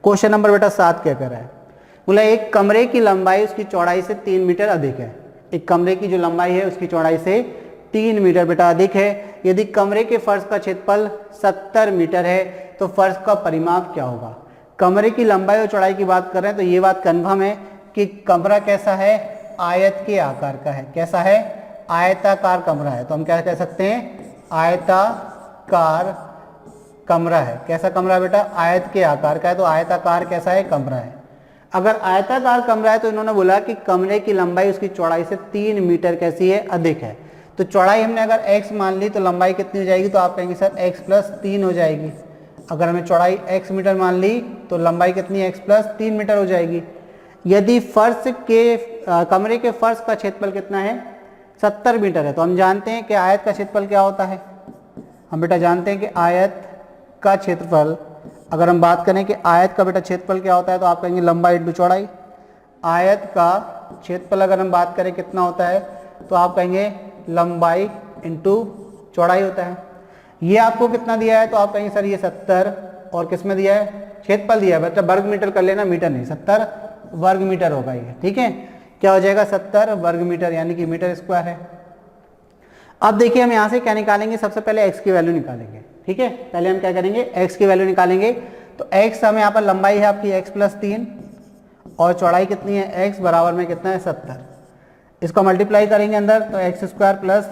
Question number बेटा 7 क्या कह रहा है, बोला एक कमरे की लंबाई उसकी चौड़ाई से 3 मीटर अधिक है। एक कमरे की जो लंबाई है उसकी चौड़ाई से 3 मीटर बेटा अधिक है। यदि कमरे के फर्श का क्षेत्रफल 70 मीटर है तो फर्श का परिमाप क्या होगा। कमरे की लंबाई और चौड़ाई की बात कर रहे हैं तो ये बात कन्फर्म है कि कमरा कैसा है, आयत के आकार का है। कैसा है, आयताकार कमरा है। तो हम क्या कह सकते हैं, आयताकार कमरा है। कैसा कमरा बेटा, आयत के आकार का है। तो आयताकार कैसा है, कमरा है। अगर आयताकार कमरा है तो इन्होंने बोला कि कमरे की लंबाई उसकी चौड़ाई से 3 मीटर कैसी है, अधिक है। तो चौड़ाई हमने अगर x मान ली तो लंबाई कितनी हो जाएगी, तो आप कहेंगे सर x प्लस 3 हो जाएगी। अगर हमें चौड़ाई x मीटर मान ली तो लंबाई कितनी है, x प्लस 3 मीटर हो जाएगी। यदि कमरे के फर्श का क्षेत्रफल कितना है, 70 मीटर है, तो हम जानते हैं कि आयत का क्षेत्रफल क्या होता है। हम बेटा जानते हैं कि आयत का क्षेत्रफल, अगर हम बात करें कि आयत का बेटा क्षेत्रफल क्या होता है, तो आप कहेंगे लंबाई इंटू चौड़ाई। आयत का क्षेत्रफल अगर हम बात करें कितना होता है, तो आप कहेंगे लंबाई इंटू चौड़ाई होता है। ये आपको कितना दिया है, तो आप कहेंगे सर ये 70, और किस में दिया है, क्षेत्रफल दिया है बेटा, वर्ग मीटर कर लेना, मीटर नहीं, 70 वर्ग मीटर होगा ये। ठीक है, क्या हो जाएगा, 70 वर्ग मीटर, यानी कि मीटर स्क्वायर है। अब देखिए हम यहाँ से क्या निकालेंगे, सबसे पहले x की वैल्यू निकालेंगे। ठीक है, पहले हम क्या करेंगे, x की वैल्यू निकालेंगे। तो x हमें यहाँ पर लंबाई है आपकी x प्लस 3, और चौड़ाई कितनी है, x बराबर में कितना है, 70। इसको मल्टीप्लाई करेंगे अंदर, तो x square plus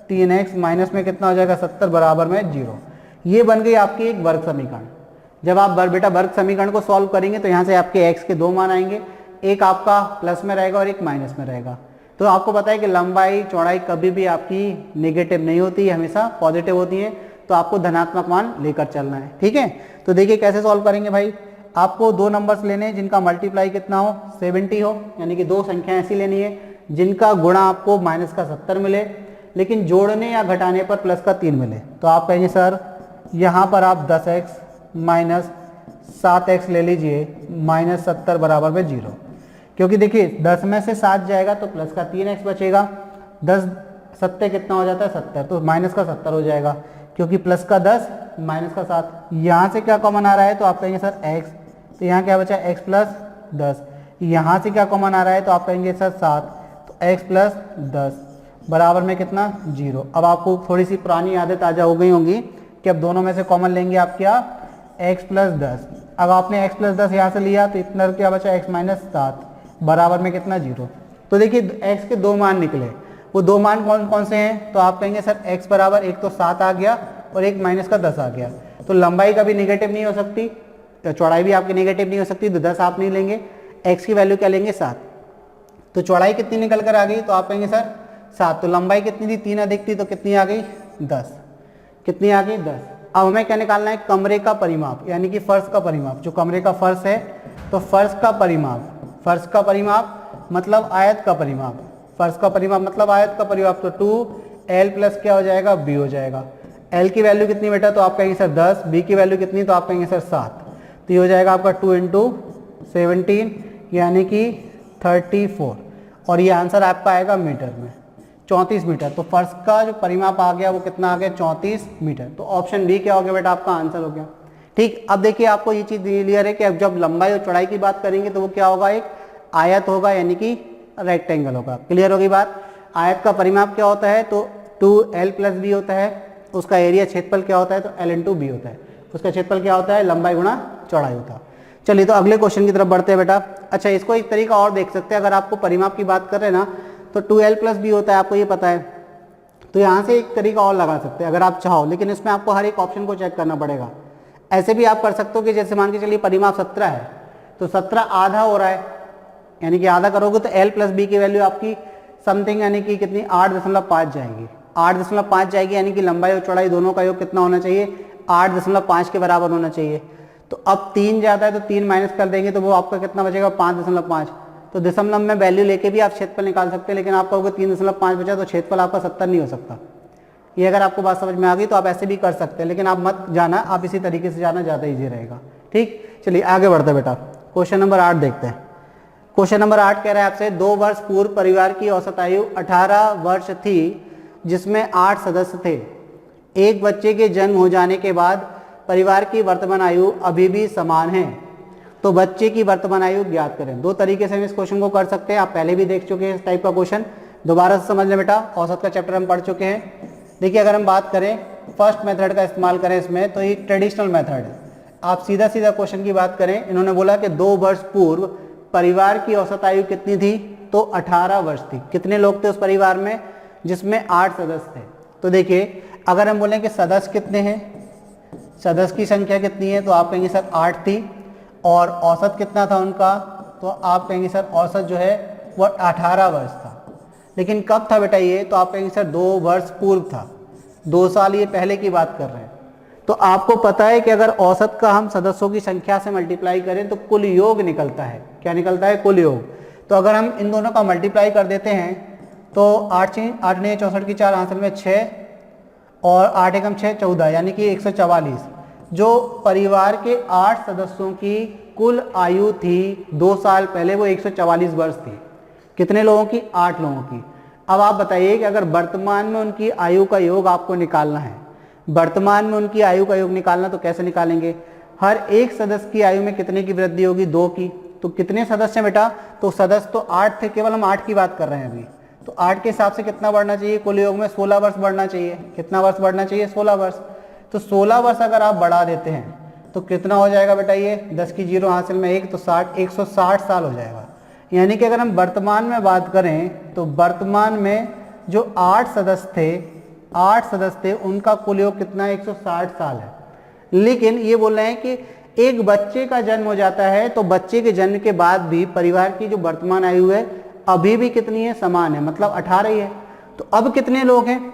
3x minus में कितना हो जाएगा, 70 बराबर में 0। ये बन गई आपकी एक वर्ग समीकरण। जब आप बेटा वर्ग समीकरण को सॉल्व करेंगे तो यहाँ से आपके x के 2 मान आएंगे, एक आपका प्लस में रहेगा और एक माइनस में रहेगा। तो आपको पता है कि लंबाई चौड़ाई कभी भी आपकी नेगेटिव नहीं होती है, हमेशा पॉजिटिव होती है। तो आपको धनात्मक मान लेकर चलना है। ठीक है, तो देखिए कैसे सॉल्व करेंगे भाई। आपको 2 नंबर्स लेने हैं जिनका मल्टीप्लाई कितना हो, 70 हो, यानी कि 2 संख्या ऐसी लेनी है जिनका गुणा आपको माइनस का 70 मिले, लेकिन जोड़ने या घटाने पर प्लस का 3 मिले। तो आप कहेंगे सर यहाँ पर आप 10x माइनस 7x ले लीजिए, माइनस 70 बराबर में 0। क्योंकि देखिए 10 में से 7 जाएगा तो प्लस का 3x बचेगा, 10 70 कितना हो जाता है, 70, तो माइनस का 70 हो जाएगा, क्योंकि प्लस का 10 माइनस का 7। यहाँ से क्या कॉमन आ रहा है, तो आप कहेंगे सर x, तो यहाँ क्या बचा, x प्लस 10। यहाँ से क्या कॉमन आ रहा है, तो आप कहेंगे सर 7, तो x प्लस 10 बराबर में कितना, 0। अब आपको थोड़ी सी पुरानी आदत ताज़ा हो गई होंगी कि अब दोनों में से कॉमन लेंगे आप क्या, x प्लस 10। अब आपने x प्लस 10 यहाँ से लिया तो इतना क्या बचा, x माइनस 7 बराबर में कितना, 0। तो देखिए x के 2 मान निकले, वो 2 मान कौन कौन से हैं, तो आप कहेंगे सर x बराबर, एक तो 7 आ गया और एक माइनस का 10 आ गया। तो लंबाई कभी नेगेटिव नहीं हो सकती, तो चौड़ाई भी आपकी नेगेटिव नहीं हो सकती, तो 10 आप नहीं लेंगे, x की वैल्यू क्या लेंगे, 7। तो चौड़ाई कितनी निकल कर आ गई, तो आप कहेंगे सर 7। तो लंबाई कितनी थी, 3 अधिक थी, तो कितनी आ गई, 10। कितनी आ गई, 10। अब हमें क्या निकालना है, कमरे का परिमाप, यानी कि फर्श का परिमाप। जो कमरे का फर्श है तो फर्श का परिमाप, फर्श का परिमाप मतलब आयत का परिमाप, फर्श का परिमाप मतलब आयत का परिमाप। तो 2l प्लस क्या हो जाएगा, b हो जाएगा। l की वैल्यू कितनी बेटा, तो आप कहेंगे सर 10, b की वैल्यू कितनी, तो आप कहेंगे सर 7। तो ये हो जाएगा आपका 2 इंटू 17 यानी कि 34, और ये आंसर आपका आएगा मीटर में, 34 मीटर। तो फर्श का जो परिमाप आ गया वो कितना आ गया, 34 मीटर। तो ऑप्शन बी क्या हो गया बेटा, आपका आंसर हो गया। ठीक, अब देखिए आपको ये चीज़ क्लियर है कि अब जब लंबाई और चौड़ाई की बात करेंगे तो वो क्या होगा, एक आयत होगा, यानी कि रेक्टेंगल होगा। क्लियर होगी बात। आयत का परिमाप क्या होता है, तो 2l प्लस बी होता है। उसका एरिया क्षेत्रफल क्या होता है, तो l इंटू बी होता है। उसका क्षेत्रफल क्या होता है, लंबाई गुणा चौड़ाई होता है। चलिए तो अगले क्वेश्चन की तरफ बढ़ते हैं बेटा। अच्छा, इसको एक तरीका और देख सकते हैं, अगर आपको परिमाप की बात कर रहे हैं ना, तो 2l प्लस बी होता है, आपको ये पता है। तो यहाँ से एक तरीका और लगा सकते हैं अगर आप चाहो, लेकिन इसमें आपको हर एक ऑप्शन को चेक करना पड़ेगा। ऐसे भी आप कर सकते हो कि जैसे मान के चलिए परिमाप 17 है, तो 17 आधा हो रहा है, यानी कि आधा करोगे तो l प्लस बी की वैल्यू आपकी समथिंग यानी कि कितनी, 8.5 जाएगी। 8.5 जाएगी, यानी कि लंबाई और चौड़ाई दोनों का योग कितना होना चाहिए, 8.5 के बराबर होना चाहिए। तो अब 3 ज़्यादा है तो 3 माइनस कर देंगे तो वो आपका कितना बचेगा, 5.5। तो दशमलव में वैल्यू लेके भी आप क्षेत्रफल निकाल सकते हैं, लेकिन आप कहोगे 3.5 बचा तो क्षेत्रफल आपका 70 नहीं हो सकता। ये अगर आपको बात समझ में आ गई तो आप ऐसे भी कर सकते हैं, लेकिन आप मत जाना, आप इसी तरीके से जाना ज़्यादा ईजी रहेगा। ठीक, चलिए आगे बढ़ते हैं बेटा। क्वेश्चन नंबर 8 देखते हैं। क्वेश्चन नंबर 8 कह रहा है आपसे, 2 वर्ष पूर्व परिवार की औसत आयु 18 वर्ष थी, जिसमें 8 सदस्य थे। एक बच्चे के जन्म हो जाने के बाद परिवार की वर्तमान आयु अभी भी समान है। तो बच्चे की वर्तमान आयु ज्ञात करें। दो तरीके से हम इस क्वेश्चन को कर सकते हैं, आप पहले भी देख चुके हैं इस टाइप का क्वेश्चन, दोबारा से समझ लें बेटा। औसत का चैप्टर हम पढ़ चुके हैं। देखिए अगर हम बात करें फर्स्ट मेथड का इस्तेमाल करें इसमें, तो ये ट्रेडिशनल मेथड है। आप सीधा सीधा क्वेश्चन की बात करें, इन्होंने बोला कि 2 वर्ष पूर्व परिवार की औसत आयु कितनी थी, तो 18 वर्ष थी। कितने लोग थे उस परिवार में, जिसमें 8 सदस्य थे। तो देखिए अगर हम बोलें कि सदस्य कितने हैं, सदस्य की संख्या कितनी है, तो आप कहेंगे सर 8 थी, और औसत कितना था उनका, तो आप कहेंगे सर औसत जो है वो 18 वर्ष था। लेकिन कब था बेटा ये, तो आप कहेंगे सर 2 वर्ष पूर्व था, 2 साल ये पहले की बात कर रहे हैं। तो आपको पता है कि अगर औसत का हम सदस्यों की संख्या से मल्टीप्लाई करें तो कुल योग निकलता है। क्या निकलता है, कुल योग। तो अगर हम इन दोनों का मल्टीप्लाई कर देते हैं तो 8 ने 64 की 4 हासिल में 6, और 8 एकम 6 14, यानी कि 144। जो परिवार के 8 सदस्यों की कुल आयु थी 2 साल पहले, वो 144 वर्ष थी। कितने लोगों की, 8 लोगों की। अब आप बताइए कि अगर वर्तमान में उनकी आयु का योग आपको निकालना है, वर्तमान में उनकी आयु का योग निकालना, तो कैसे निकालेंगे। हर एक सदस्य की आयु में कितने की वृद्धि होगी, 2 की। तो कितने सदस्य हैं बेटा, तो सदस्य तो 8 थे, केवल हम 8 की बात कर रहे हैं अभी। तो 8 के हिसाब से कितना बढ़ना चाहिए, कुल योग में 16 वर्ष बढ़ना चाहिए। कितना वर्ष बढ़ना चाहिए, 16 वर्ष। तो 16 वर्ष अगर आप बढ़ा देते हैं तो कितना हो जाएगा बेटा, ये 10 की 0 हासिल में 1, तो 160 साल हो जाएगा। यानी कि अगर हम वर्तमान में बात करें तो वर्तमान में जो 8 सदस्य थे उनका कुल योग कितना है, 160 साल है। लेकिन ये बोल रहे हैं कि एक बच्चे का जन्म हो जाता है, तो बच्चे के जन्म के बाद भी परिवार की जो वर्तमान आयु है अभी भी कितनी है, समान है, मतलब 18 ही है। तो अब कितने लोग हैं,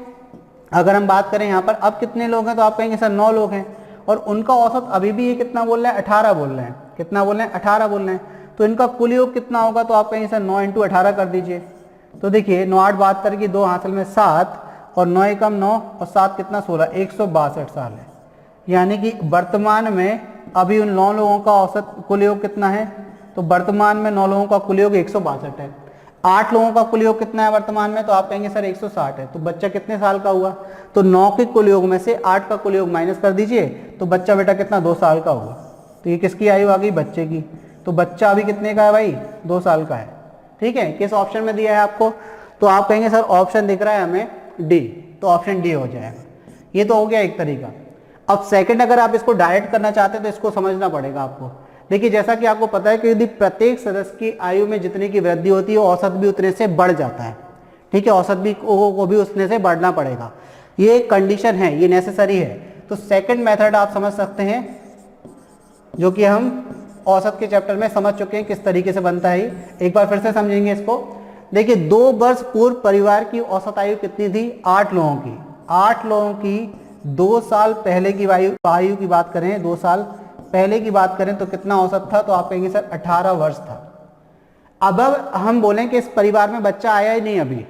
अगर हम बात करें यहाँ पर अब कितने लोग हैं, तो आप कहेंगे सर 9 लोग हैं, और उनका औसत अभी भी ये कितना बोल रहे हैं, 18 बोल रहे हैं। कितना बोल रहे हैं, 18 बोल रहे हैं। तो इनका कुल योग कितना होगा, तो आप कहेंगे सर 9 × 18 कर दीजिए। तो देखिए 9 8 72 की 2 हासिल में 7, और 9 एकम 9 और 7 कितना 16, 162 साल है। यानी कि वर्तमान में अभी उन 9 लोगों का औसत कुल योग कितना है, तो वर्तमान में 9 लोगों का कुल योग 162 है। 8 लोगों का कुल योग कितना है वर्तमान में, तो आप कहेंगे सर 160 है। तो बच्चा कितने साल का हुआ, तो 9 के कुल योग में से 8 का कुल योग माइनस कर दीजिए, तो बच्चा बेटा कितना 2 साल का हुआ। तो ये किसकी आयु आ गई, बच्चे की। तो बच्चा अभी कितने का है भाई, 2 साल का है। ठीक है, किस ऑप्शन में दिया है आपको, तो आप कहेंगे सर ऑप्शन दिख रहा है हमें डी, तो ऑप्शन डी हो जाएगा। ये तो हो गया एक तरीका। अब सेकंड, अगर आप इसको डायरेक्ट करना चाहते हैं तो इसको समझना पड़ेगा आपको। देखिए जैसा कि आपको पता है कि यदि प्रत्येक सदस्य की आयु में जितने की वृद्धि होती है औसत भी उतने से बढ़ जाता है। ठीक है, औसत भी को भी उतने से बढ़ना पड़ेगा, ये कंडीशन है, ये नेसेसरी है। तो सेकंड मेथड आप समझ सकते हैं, जो कि हम औसत के चैप्टर में समझ चुके हैं किस तरीके से बनता है। एक बार फिर से समझेंगे इसको। देखिए 2 वर्ष पूर्व परिवार की औसत आयु कितनी थी, 8 लोगों की। 8 लोगों की 2 साल पहले की आयु की बात करें, 2 साल पहले की बात करें तो कितना औसत था, तो आप कहेंगे सर 18 वर्ष था। अब हम बोलें कि इस परिवार में बच्चा आया ही नहीं अभी,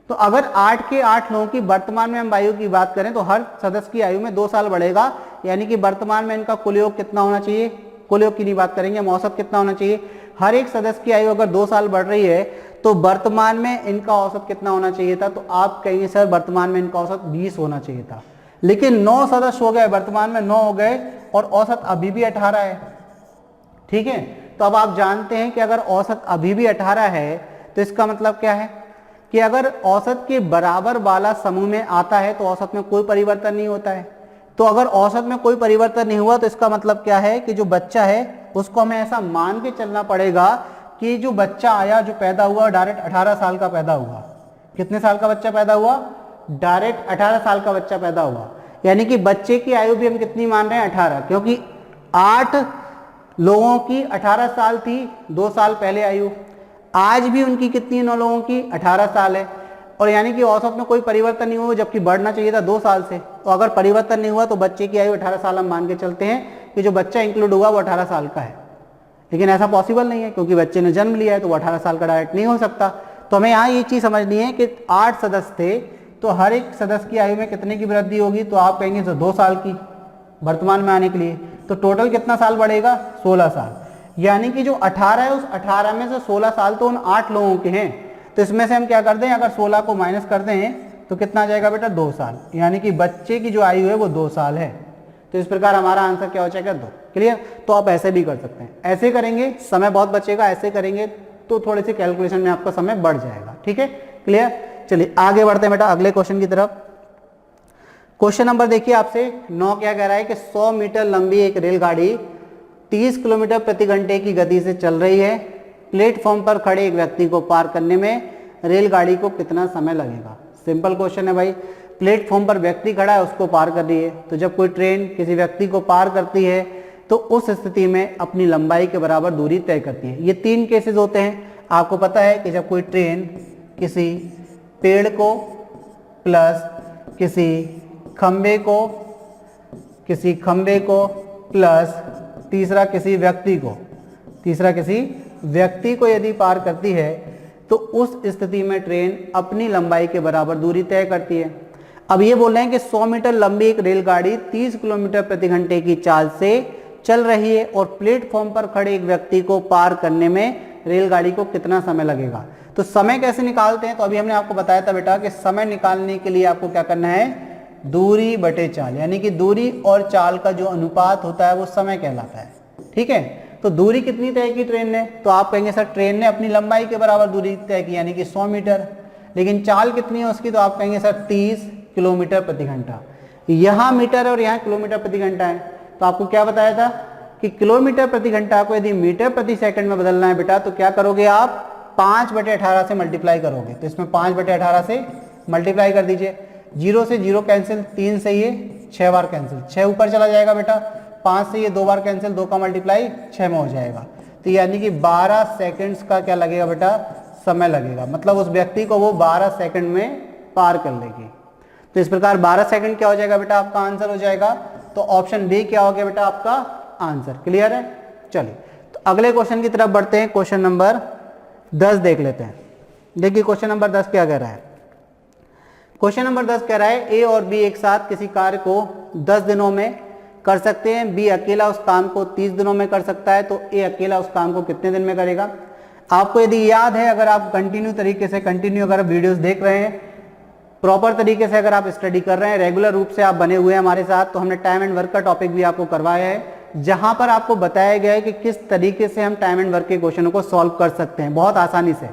तो अगर 8 के 8 लोगों की वर्तमान में हम आयु की बात करें तो हर सदस्य की आयु में 2 साल बढ़ेगा। यानी कि वर्तमान में इनका कुल योग कितना होना चाहिए, कुल योग की नहीं बात करेंगे, हम औसत कितना होना चाहिए। हर एक सदस्य की आयु अगर 2 साल बढ़ रही है तो वर्तमान में इनका औसत कितना होना चाहिए था, तो आप कहेंगे सर वर्तमान में इनका औसत 20 होना चाहिए था। लेकिन 9 सदस्य हो गए, वर्तमान में 9 हो गए, और औसत अभी भी 18 है। ठीक है, तो अब आप जानते हैं कि अगर औसत अभी भी 18 है तो इसका मतलब क्या है कि अगर औसत के बराबर वाला समूह में आता है तो औसत में कोई परिवर्तन नहीं होता है। तो अगर औसत में कोई परिवर्तन नहीं हुआ तो इसका मतलब क्या है कि जो बच्चा है उसको हमें ऐसा मान के चलना पड़ेगा कि जो बच्चा आया, जो पैदा हुआ, डायरेक्ट 18 साल का पैदा हुआ। कितने साल का बच्चा पैदा हुआ, डायरेक्ट 18 साल का बच्चा पैदा हुआ। यानी कि बच्चे की आयु भी हम कितनी मान रहे हैं, 18, क्योंकि 8 लोगों की 18 साल थी 2 साल पहले आयु। आज भी उनकी कितनी, 9 लोगों की 18 साल है। और यानी कि औसत में कोई परिवर्तन नहीं हुआ, जबकि बढ़ना चाहिए था 2 साल से। तो अगर परिवर्तन नहीं हुआ तो बच्चे की आयु 18 साल हम मान के चलते हैं कि जो बच्चा इंक्लूड हुआ वो 18 साल का है। लेकिन ऐसा पॉसिबल नहीं है, क्योंकि बच्चे ने जन्म लिया है तो वो 18 साल का डायरेक्ट नहीं हो सकता। तो हमें यहाँ ये चीज़ समझनी है कि 8 सदस्य थे, तो हर एक सदस्य की आयु में कितने की वृद्धि होगी, तो आप कहेंगे 2 साल की वर्तमान में आने के लिए। तो टोटल कितना साल बढ़ेगा, 16 साल। यानी कि जो 18 है उस 18 में से 16 साल तो उन 8 लोगों के हैं। तो इसमें से हम क्या कर दें, अगर 16 को माइनस कर दें तो कितना आ जाएगा बेटा, 2 साल। यानी कि बच्चे की जो आयु है वो 2 साल है। तो इस प्रकार हमारा आंसर क्या हो जाएगा 2। क्लियर। तो आप ऐसे भी कर सकते हैं, ऐसे करेंगे समय बहुत बचेगा, ऐसे करेंगे तो थोड़ी सी कैलकुलेशन में आपका समय बढ़ जाएगा। ठीक है, क्लियर। चलिए आगे बढ़ते हैं बेटा अगले क्वेश्चन की तरफ। क्वेश्चन नंबर देखिए आपसे 9 क्या कह रहा है कि 100 मीटर लंबी एक रेलगाड़ी 30 किलोमीटर प्रति घंटे की गति से चल रही है। प्लेटफॉर्म पर खड़े एक व्यक्ति को पार करने में रेलगाड़ी को कितना समय लगेगा। सिंपल क्वेश्चन है भाई, प्लेटफॉर्म पर व्यक्ति खड़ा है, उसको पार कर रही है। तो जब कोई ट्रेन किसी व्यक्ति को पार करती है तो उस स्थिति में अपनी लंबाई के बराबर दूरी तय करती है। ये 3 केसेस होते हैं। आपको पता है कि जब कोई ट्रेन किसी पेड़ को प्लस किसी खंबे को प्लस तीसरा किसी व्यक्ति को यदि पार करती है तो उस स्थिति में ट्रेन अपनी लंबाई के बराबर दूरी तय करती है। अब ये बोल रहे हैं कि 100 मीटर लंबी एक रेलगाड़ी 30 किलोमीटर प्रति घंटे की चाल से चल रही है और प्लेटफॉर्म पर खड़े एक व्यक्ति को पार करने में रेलगाड़ी को कितना समय लगेगा। तो समय कैसे निकालते हैं, तो अभी हमने आपको बताया था बेटा कि समय निकालने के लिए आपको क्या करना है, दूरी बटे चाल, यानी कि दूरी और चाल का जो अनुपात होता है वो समय कहलाता है। ठीक है, तो दूरी कितनी तय की ट्रेन ने, तो आप कहेंगे सर ट्रेन ने अपनी लंबाई के बराबर दूरी तय की यानी कि 100 मीटर, लेकिन चाल कितनी है उसकी, तो आप कहेंगे सर 30 किलोमीटर प्रति घंटा। यहाँ मीटर और यहाँ किलोमीटर प्रति घंटा है, तो आपको क्या बताया था कि किलोमीटर प्रति घंटा को यदि मीटर प्रति सेकंड में बदलना है बेटा तो क्या करोगे आप 5/18 से मल्टीप्लाई करोगे। तो इसमें 5/18 से मल्टीप्लाई कर दीजिए, 0 से 0 कैंसिल, 3 से ये 6 बार कैंसिल, 6 ऊपर चला जाएगा बेटा, 5 से ये 2 बार कैंसिल, 2 का मल्टीप्लाई 6 में हो जाएगा। तो यानी कि 12 सेकंड्स का क्या लगेगा बेटा, समय लगेगा। मतलब उस व्यक्ति को वो 12 सेकंड में पार कर लेगी। तो इस प्रकार 12 सेकंड क्या हो जाएगा बेटा, आपका आंसर हो जाएगा। तो ऑप्शन बी क्या हो गया बेटा आपका आंसर। क्लियर है। चलिए तो अगले क्वेश्चन की तरफ बढ़ते हैं। क्वेश्चन नंबर 10 देख लेते हैं। देखिए क्वेश्चन नंबर 10 क्या कह रहा है। क्वेश्चन नंबर 10 कह रहा है ए और बी एक साथ किसी कार्य को 10 दिनों में कर सकते हैं, बी अकेला उस काम को 30 दिनों में कर सकता है, तो ए अकेला उस काम को कितने दिन में करेगा। आपको यदि याद है, अगर आप कंटिन्यू अगर वीडियोस देख रहे हैं, प्रॉपर तरीके से अगर आप स्टडी कर रहे हैं, रेगुलर रूप से आप बने हुए हैं हमारे साथ, तो हमने टाइम एंड वर्क का टॉपिक भी आपको करवाया है, जहां पर आपको बताया गया है कि किस तरीके से हम टाइम एंड वर्क के क्वेश्चनों को सॉल्व कर सकते हैं बहुत आसानी से।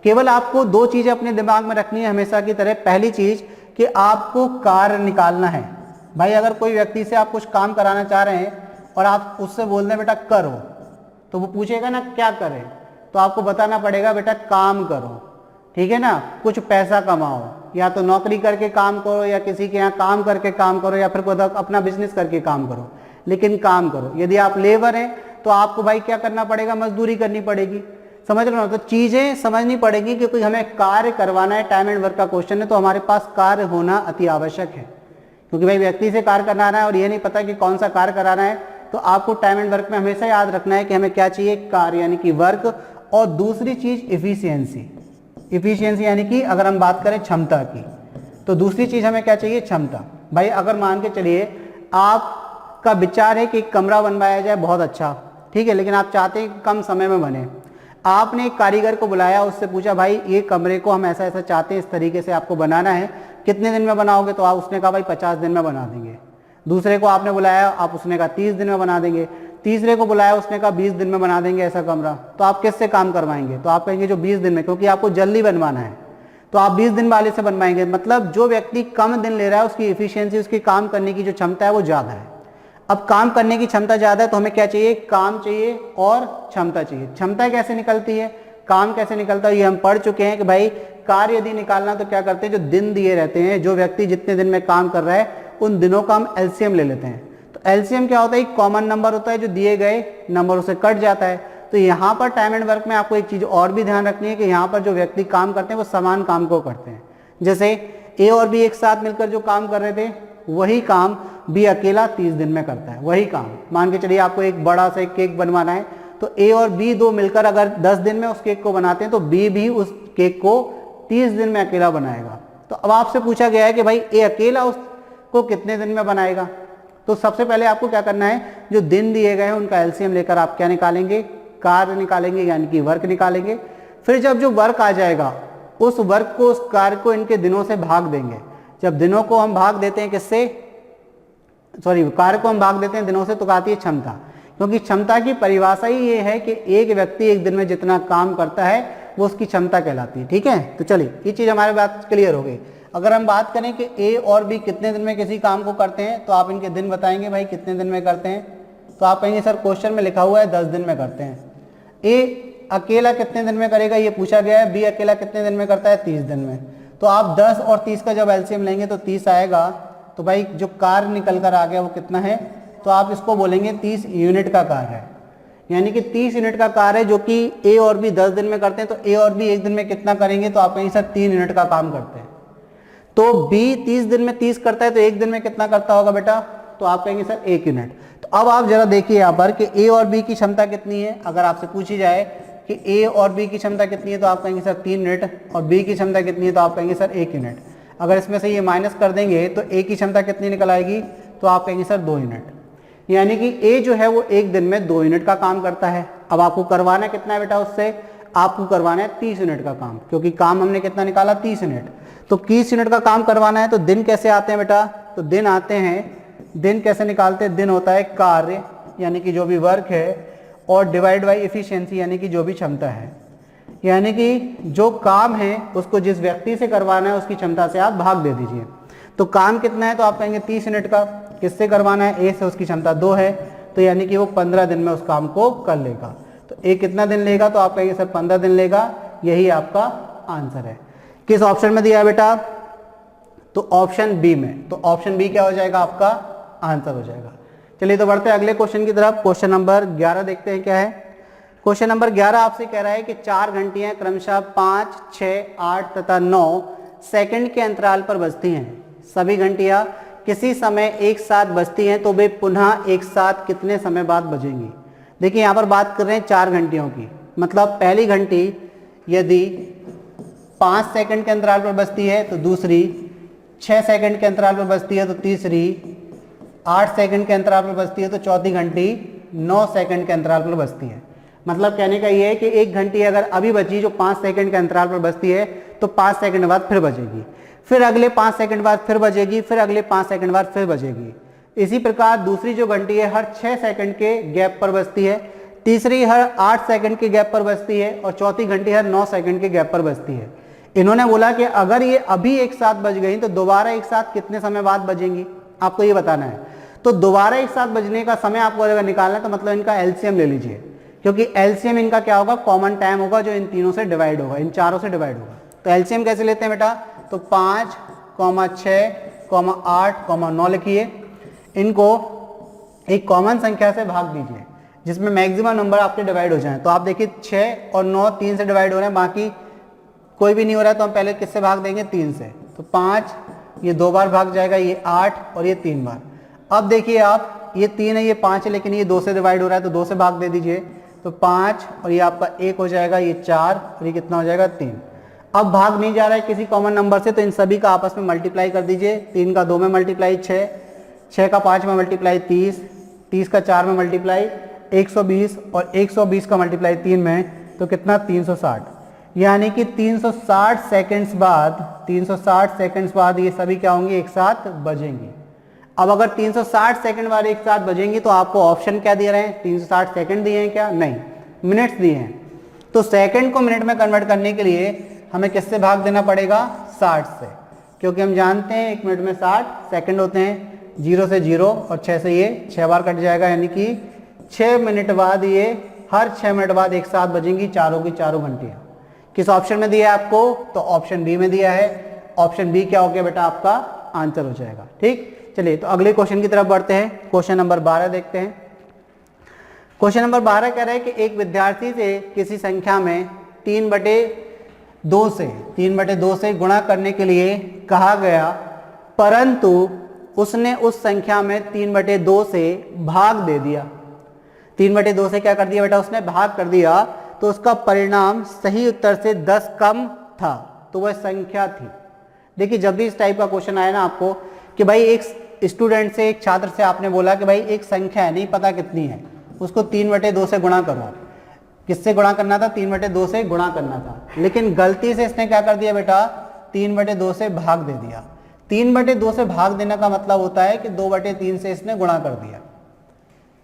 केवल आपको 2 चीजें अपने दिमाग में रखनी है हमेशा की तरह। पहली चीज कि आपको कार्य निकालना है। भाई अगर कोई व्यक्ति से आप कुछ काम कराना चाह रहे हैं और आप उससे बोल दें बेटा करो, तो वो पूछेगा ना क्या करें, तो आपको बताना पड़ेगा बेटा काम करो। ठीक है ना, कुछ पैसा कमाओ, या तो नौकरी करके काम करो, या किसी के यहाँ काम करके काम करो, या फिर कोई अपना बिजनेस करके काम करो, लेकिन काम करो। यदि आप लेबर हैं तो आपको भाई क्या करना पड़ेगा, मजदूरी करनी पड़ेगी। समझ रहे हो, तो चीजें समझनी पड़ेगी कि कोई हमें कार्य करवाना है, टाइम एंड वर्क का क्वेश्चन है, तो हमारे पास कार्य होना अति आवश्यक है। क्योंकि भाई व्यक्ति से कार्य कराना है और ये नहीं पता कि कौन सा कार्य कराना है, तो आपको टाइम एंड वर्क में हमेशा याद रखना है कि हमें क्या चाहिए, कार्य यानी कि वर्क। और दूसरी चीज इफिशियंसी यानी कि अगर हम बात करें क्षमता की, तो दूसरी चीज हमें क्या चाहिए, क्षमता। भाई अगर मान के चलिए आपका विचार है कि कमरा बनवाया जाए, बहुत अच्छा, ठीक है, लेकिन आप चाहते हैं कम समय में बने। आपने एक कारीगर को बुलाया, उससे पूछा भाई ये कमरे को हम ऐसा ऐसा चाहते हैं, इस तरीके से आपको बनाना है, कितने दिन में बनाओगे, तो आप उसने कहा भाई 50 दिन में बना देंगे। दूसरे को आपने बुलाया, आप उसने कहा 30 दिन में बना देंगे। तीसरे को बुलाया, उसने कहा 20 दिन में बना देंगे ऐसा कमरा। तो आप किससे काम करवाएंगे, तो आप कहेंगे जो 20 दिन में, क्योंकि आपको जल्दी बनवाना है, तो आप 20 दिन वाले से बनवाएंगे। मतलब जो व्यक्ति कम दिन ले रहा है उसकी इफिशियंसी, उसकी काम करने की जो क्षमता है वो ज़्यादा है। अब काम करने की क्षमता ज़्यादा है तो हमें क्या चाहिए, काम चाहिए और क्षमता चाहिए। क्षमता कैसे निकलती है, काम कैसे निकलता है, ये हम पढ़ चुके हैं कि भाई कार्य यदि निकालना तो क्या करते हैं, जो दिन दिए रहते हैं, जो व्यक्ति जितने दिन में काम कर रहा है उन दिनों का हम एलसीएम ले लेते हैं। तो एलसीएम क्या होता है, एक कॉमन नंबर होता है जो दिए गए नंबरों से कट जाता है। तो यहाँ पर टाइम एंड वर्क में आपको एक चीज और भी ध्यान रखनी है कि यहाँ पर जो व्यक्ति काम करते हैं वो समान काम को करते हैं। जैसे ए और बी एक साथ मिलकर जो काम कर रहे थे वही काम बी अकेला 30 दिन में करता है। वही काम मान के चलिए आपको एक बड़ा सा एक केक बनवाना है, तो ए और बी दो मिलकर अगर 10 दिन में उस केक को बनाते हैं तो बी भी उस केक को 30 दिन में अकेला बनाएगा। तो अब आपसे पूछा गया है कि भाई ए अकेला उसको कितने दिन में बनाएगा। तो सबसे पहले आपको क्या करना है, जो दिन दिए गए हैं उनका एलसीएम लेकर आप क्या निकालेंगे, कार्य निकालेंगे यानी कि वर्क निकालेंगे। फिर जब जो वर्क आ जाएगा उस वर्क को, उस कार्य को इनके दिनों से भाग देंगे। जब दिनों को हम भाग देते हैं किससे, सॉरी कार्य को हम भाग देते हैं दिनों से तो आती है क्षमता, क्योंकि क्षमता की परिभाषा ही ये है कि एक व्यक्ति एक दिन में जितना काम करता है वो उसकी क्षमता कहलाती है। ठीक है, तो चलिए ये चीज़ हमारे बात क्लियर हो गई। अगर हम बात करें कि ए और बी कितने दिन में किसी काम को करते हैं, तो आप इनके दिन बताएंगे भाई कितने दिन में करते हैं, तो आप कहेंगे सर क्वेश्चन में लिखा हुआ है 10 दिन में करते हैं। ए अकेला कितने दिन में करेगा ये पूछा गया है, बी अकेला कितने दिन में करता है 30 दिन में। तो आप 10 और 30 का जब एलसीएम लेंगे तो 30 आएगा, तो भाई जो कार्य निकल कर आ गया वो कितना है, तो आप इसको बोलेंगे 30 यूनिट का कार्य है, यानी कि 30 यूनिट का कार्य है जो कि ए और बी 10 दिन में करते हैं। तो ए और बी एक दिन में कितना करेंगे, तो आप कहेंगे सर 3 यूनिट का काम करते हैं। तो बी 30 दिन में 30 करता है तो एक दिन में कितना करता होगा बेटा, तो आप कहेंगे सर 1 यूनिट। तो अब आप जरा देखिए यहाँ पर कि ए और बी की क्षमता कितनी है। अगर आपसे पूछी जाए कि ए और बी की क्षमता कितनी है तो आप कहेंगे सर 3 यूनिट, और बी की क्षमता कितनी है तो आप कहेंगे सर 1 यूनिट। अगर इसमें से ये माइनस कर देंगे तो ए की क्षमता कितनी निकल आएगी, तो आप कहेंगे सर 2 यूनिट। यानी कि ए जो है वो एक दिन में 2 यूनिट का काम करता है। अब आपको करवाना कितना है बेटा उससे, आपको करवाना है 30 यूनिट का काम, क्योंकि काम हमने कितना निकाला 30 यूनिट। तो 30 यूनिट का काम करवाना है तो दिन कैसे आते हैं बेटा, तो दिन आते हैं, दिन कैसे निकालते हैं, दिन होता है कार्य यानी कि जो भी वर्क है, और डिवाइड बाई एफिशिएंसी यानी कि जो भी क्षमता है, यानी कि जो काम है उसको जिस व्यक्ति से करवाना है उसकी क्षमता से आप भाग दे दीजिए। तो काम कितना है, तो आप कहेंगे 30 यूनिट का, किससे करवाना है, ए से, उसकी क्षमता 2 है, तो यानी कि वो 15 दिन में उस काम को कर लेगा। तो ए कितना दिन लेगा, तो आप कहेंगे सर 15 दिन लेगा। यही आपका आंसर है। किस ऑप्शन में दिया है बेटा, तो ऑप्शन बी में। तो ऑप्शन बी क्या हो जाएगा, आपका आंसर हो जाएगा। चलिए तो बढ़ते हैं अगले क्वेश्चन की तरफ। क्वेश्चन नंबर 11 देखते हैं क्या है। क्वेश्चन नंबर 11 आपसे कह रहा है कि 4 घंटियां क्रमशः 5, 6, 8 तथा 9 सेकंड के अंतराल पर बजती हैं। सभी घंटियां किसी समय एक साथ बजती हैं तो वे पुनः एक साथ कितने समय बाद बजेंगी। देखिए यहाँ पर बात कर रहे हैं 4 घंटियों की, मतलब पहली घंटी यदि 5 सेकंड के अंतराल पर बजती है तो दूसरी 6 सेकंड के अंतराल पर बजती है तो तीसरी 8 सेकंड के अंतराल पर बजती है तो चौथी घंटी 9 सेकंड के अंतराल पर बजती है। मतलब कहने का ये है कि एक घंटी अगर अभी बची जो 5 सेकंड के अंतराल पर बजती है तो 5 सेकंड बाद फिर बजेगी, फिर अगले 5 सेकंड बाद फिर बजेगी, फिर अगले 5 सेकंड बाद फिर बजेगी। इसी प्रकार दूसरी जो घंटी है हर 6 सेकंड के गैप पर बजती है, तीसरी हर 8 सेकंड के गैप पर बजती है, और चौथी घंटी हर 9 सेकंड के गैप पर बजती है। इन्होंने बोला कि अगर ये अभी एक साथ बज गई तो दोबारा एक साथ कितने समय बाद बजेंगी, आपको ये बताना है। तो दोबारा एक साथ बजने का समय आपको अगर निकालना है तो मतलब इनका एलसीएम ले लीजिए, क्योंकि एलसीएम इनका क्या होगा, कॉमन टाइम होगा जो इन तीनों से डिवाइड होगा, इन चारों से डिवाइड होगा। तो एलसीएम कैसे लेते हैं बेटा, तो 5, 6, 8, 9 लिखिए, इनको एक कॉमन संख्या से भाग दीजिए जिसमें मैक्सिमम नंबर आपके डिवाइड हो जाए। तो आप देखिए 6 और 9 3 से डिवाइड हो रहे हैं, बाकी कोई भी नहीं हो रहा है तो हम पहले किससे भाग देंगे, 3 से। तो 5 ये 2 बार भाग जाएगा, ये 8 और ये 3 बार। अब देखिए आप ये 3 है ये 5 है, लेकिन ये 2 से डिवाइड हो रहा है तो 2 से भाग दे दीजिए। तो 5 और ये आपका 1 हो जाएगा, ये 4 और ये कितना हो जाएगा 3। अब भाग नहीं जा रहा है किसी कॉमन नंबर से तो इन सभी का आपस में मल्टीप्लाई कर दीजिए। 3 का 2 में मल्टीप्लाई 6, 6 का 5 में मल्टीप्लाई 30, 30 का 4 में मल्टीप्लाई 120 और 120 का मल्टीप्लाई 3 में, तो कितना 360। यानी कि 360 सेकंड्स बाद 360 सेकंड्स बाद ये सभी क्या होंगे, एक साथ बजेंगी। अब अगर 360 सेकंड बाद एक साथ बजेंगी तो आपको ऑप्शन क्या दे रहे हैं, 360 सेकंड दिए हैं क्या, नहीं, मिनट्स दिए हैं। तो सेकंड को मिनट में कन्वर्ट करने के लिए हमें किससे भाग देना पड़ेगा, 60 से, क्योंकि हम जानते हैं 1 मिनट में 60 सेकंड होते हैं। 0 से 0 और 6 से ये 6 बार कट जाएगा, यानी कि 6 मिनट बाद ये हर 6 मिनट बाद एक साथ बजेंगी चारों की चारों घंटियाँ। किस ऑप्शन में दिया है आपको, तो ऑप्शन बी में दिया है। ऑप्शन बी क्या हो गया बेटा, आपका आंसर हो जाएगा। ठीक, चलिए तो अगले क्वेश्चन की तरफ बढ़ते हैं। क्वेश्चन नंबर 12 देखते हैं। क्वेश्चन नंबर 12 कह रहा है कि एक विद्यार्थी से किसी संख्या में 3/2 से गुणा करने के लिए कहा गया, परंतु उसने उस संख्या में 3/2 से भाग दे दिया। 3/2 से क्या कर दिया बेटा, उसने भाग कर दिया, तो उसका परिणाम सही उत्तर से 10 कम था, तो वह संख्या थी। देखिए जब भी इस टाइप का क्वेश्चन आया ना आपको कि भाई एक स्टूडेंट से, एक छात्र से आपने बोला कि भाई एक संख्या है, नहीं पता कितनी है, उसको 3/2 से गुणा करो। किससे गुणा करना था, 3/2 से गुणा करना था, लेकिन गलती से इसने क्या कर दिया बेटा, 3/2 से भाग दे दिया। 3/2 से भाग देने का मतलब होता है कि 2/3 से इसने गुणा कर दिया।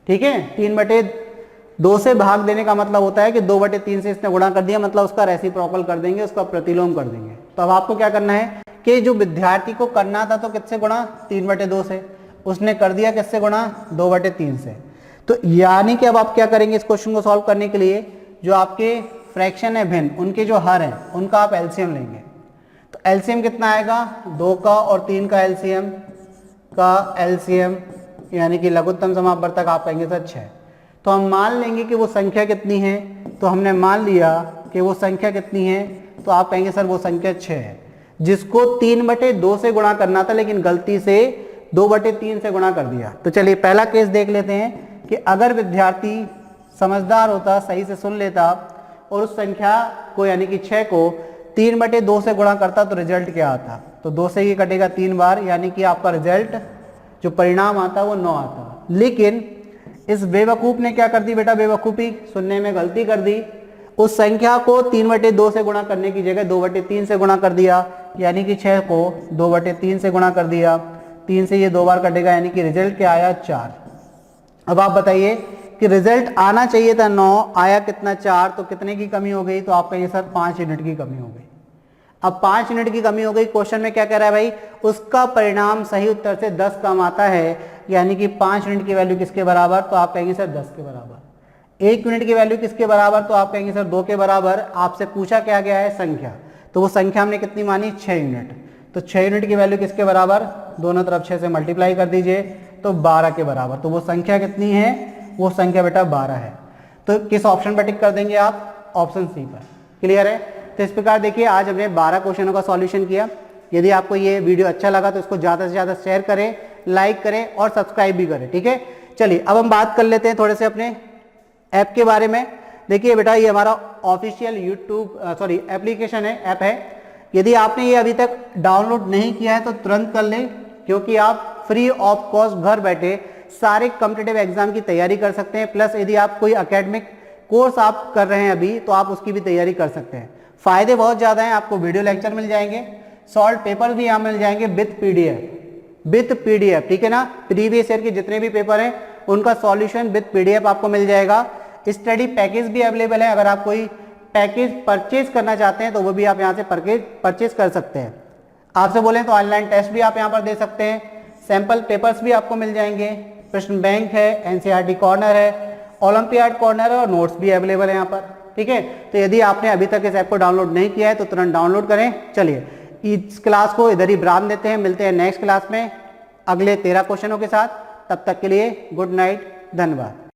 ठीक है, 3/2 से भाग देने का मतलब होता है कि 2/3 से इसने गुणा कर दिया, मतलब उसका रेसिप्रोकल कर देंगे, उसका प्रतिलोम कर देंगे। तो अब आपको क्या करना है कि जो विद्यार्थी को करना था तो किससे गुणा, 3/2 से, उसने कर दिया किससे गुणा, 2/3 से। तो यानी कि अब आप क्या करेंगे इस क्वेश्चन को सॉल्व करने के लिए, जो आपके फ्रैक्शन है भिन्न, उनके जो हर हैं उनका आप एलसीएम लेंगे। तो एलसीएम कितना आएगा, 2 का और 3 का एलसीएम यानी कि लघुत्तम समापवर्तक आप कहेंगे सर 6। तो हम मान लेंगे कि वो संख्या कितनी है, तो हमने मान लिया कि वो संख्या कितनी है, तो आप कहेंगे सर वो संख्या 6 है, जिसको 3/2 से गुणा करना था लेकिन गलती से 2/3 से गुणा कर दिया। तो चलिए पहला केस देख लेते हैं कि अगर विद्यार्थी समझदार होता, सही से सुन लेता और उस संख्या को यानी कि 6 को 3/2 से गुणा करता तो रिजल्ट क्या आता। तो 2 से ये कटेगा 3 बार, यानी कि आपका रिजल्ट जो परिणाम आता वो 9 आता। लेकिन इस बेवकूफ ने क्या कर दी बेटा, बेवकूफ़ी, सुनने में गलती कर दी। उस संख्या को 3/2 से गुणा करने की जगह 2/3 से गुणा कर दिया, यानी कि 6 को 2/3 से गुणा कर दिया। 3 से ये 2 बार कटेगा, यानी कि रिजल्ट क्या आया, 4। अब आप बताइए कि रिजल्ट आना चाहिए था 9, आया कितना, 4, तो कितने की कमी हो गई, तो आप कहिए सर 5 यूनिट की कमी हो गई। अब 5 यूनिट की कमी हो गई। क्वेश्चन में क्या कह रहा है भाई, उसका परिणाम सही उत्तर से 10 कम आता है, यानी कि 5 यूनिट की वैल्यू किसके बराबर, तो आप कहेंगे सर 10 के बराबर। 1 यूनिट की वैल्यू किसके बराबर, तो आप कहेंगे सर 2 के बराबर। आपसे पूछा क्या गया है, संख्या, तो वो संख्या हमने कितनी मानी, 6 यूनिट। तो 6 यूनिट की वैल्यू किसके बराबर, दोनों तरफ 6 से मल्टीप्लाई कर दीजिए, तो 12 के बराबर। तो वो संख्या कितनी है, वो संख्या बेटा 12 है। तो किस ऑप्शन पर टिक कर देंगे आप, ऑप्शन सी पर। क्लियर है। तो इस प्रकार देखिए आज हमने 12 क्वेश्चनों का सॉल्यूशन किया। यदि आपको ये वीडियो अच्छा लगा तो इसको ज़्यादा से ज़्यादा शेयर करें, लाइक करें और सब्सक्राइब भी करें। ठीक है, चलिए अब हम बात कर लेते हैं थोड़े से अपने ऐप के बारे में। देखिए बेटा ये हमारा ऑफिशियल एप्लीकेशन है, ऐप है। यदि आपने ये अभी तक डाउनलोड नहीं किया है तो तुरंत कर लें, क्योंकि आप फ्री ऑफ कॉस्ट घर बैठे सारे कॉम्पिटिटिव एग्जाम की तैयारी कर सकते हैं। प्लस यदि आप कोई एकेडमिक कोर्स आप कर रहे हैं अभी, तो आप उसकी भी तैयारी कर सकते हैं। फायदे बहुत ज़्यादा हैं, आपको वीडियो लेक्चर मिल जाएंगे, सॉल्व पेपर भी यहाँ मिल जाएंगे विथ पीडीएफ। ठीक है ना, प्रीवियस ईयर के जितने भी पेपर हैं उनका सॉल्यूशन विथ पीडीएफ आपको मिल जाएगा। स्टडी पैकेज भी अवेलेबल है, अगर आप कोई पैकेज परचेज करना चाहते हैं तो वो भी आप यहाँ से परचेज कर सकते हैं। आपसे बोलें तो ऑनलाइन टेस्ट भी आप यहाँ पर दे सकते हैं, सैंपल पेपर्स भी आपको मिल जाएंगे, प्रश्न बैंक है, एनसीईआरटी कॉर्नर है, ओलंपियाड कॉर्नर है और नोट्स भी अवेलेबल है यहाँ पर। ठीक है, तो यदि आपने अभी तक इस ऐप को डाउनलोड नहीं किया है तो तुरंत डाउनलोड करें। चलिए इस क्लास को इधर ही विराम देते हैं, मिलते हैं नेक्स्ट क्लास में अगले 13 क्वेश्चनों के साथ। तब तक के लिए गुड नाइट, धन्यवाद।